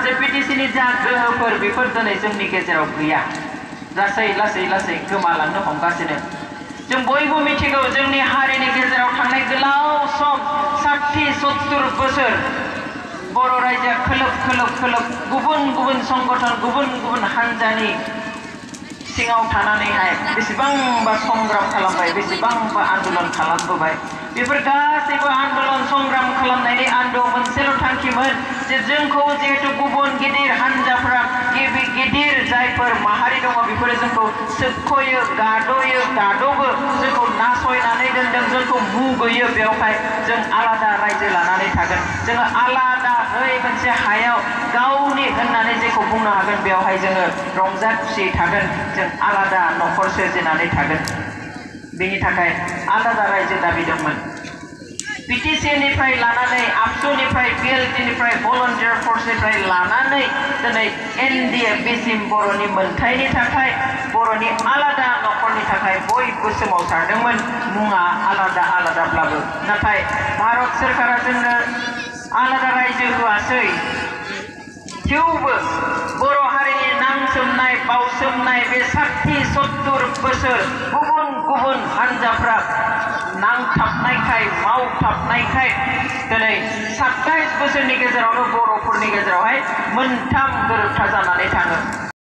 जे बिटिसिनि जा गोहोफोर बेफोर दिनै जोंनि गेजेराव गैया लासै लासै लासै गोमालांनो हमगासिनो जों बयबो मिथिगौ जोंनि हारिनि गेजेराव थांनाय गोलाव सम 60-70 बोसोर बर' रायजोआ खोलोब खोलोब खोलोब गुबुन गुबुन संगठन गुबुन गुबुन हान्जानि सिङाव थानानैहाय बेसेबांबा संग्राम खालामबाय बेसेबांबा आन्दोलन खालामबोबाय बेफोर गासैबो आन्दोलन संग्राम खालामनायनि आन्दोआव मोनसेल' थांखिमोन जे जोंखौ जिहेतु गुबुन गिदिर हान्जाफोरा गिदिर जायफोर माहारि दङ बेफोरो जोंखौ सोबख'यो गाद'यो गाद'बो जोंखौ नासयनानै दोनदों जोंखौ मुगैयो बेवहाय जों आलादा रायजो लानानै थागोन जोङो आलादायै मोनसे हायाव गावनि होननानै जेखौ बुंनो हागोन बेवहाय जोङो रंजा खुसियै थागोन जों आलादा न'खर सोरजिनानै थागोन बेनि थाखाय आलादा रायजो दाबि दंमोन बिटिसिनिफ्राय लानानै आबसुनिफ्राय बिएलटिनिफ्राय भलन्टियार फर्सनिफ्राय लानानै दिनै एनडिएफबिसिम बर'नि मोनथायनि थाखाय बर'नि आलादा न'खरनि थाखाय बयबो सोमावसारदोंमोन मुङा आलादा आलादाब्लाबो नाथाय भारत सोरखारा जोंनो आलादा रायजो होआसै थेवबो बर' हारिनि नांसोमनाय बावसोमनाय बे 60-70 बोसोर गुबुन गुबुन हान्जाफ्रा नांथाबनायखाय मावथाबनायखाय दिनै 27 बोसोरनि गेजेरावनो बर'फोरनि गेजेरावहाय मोनथाम गोरोबथा जानानै थाङो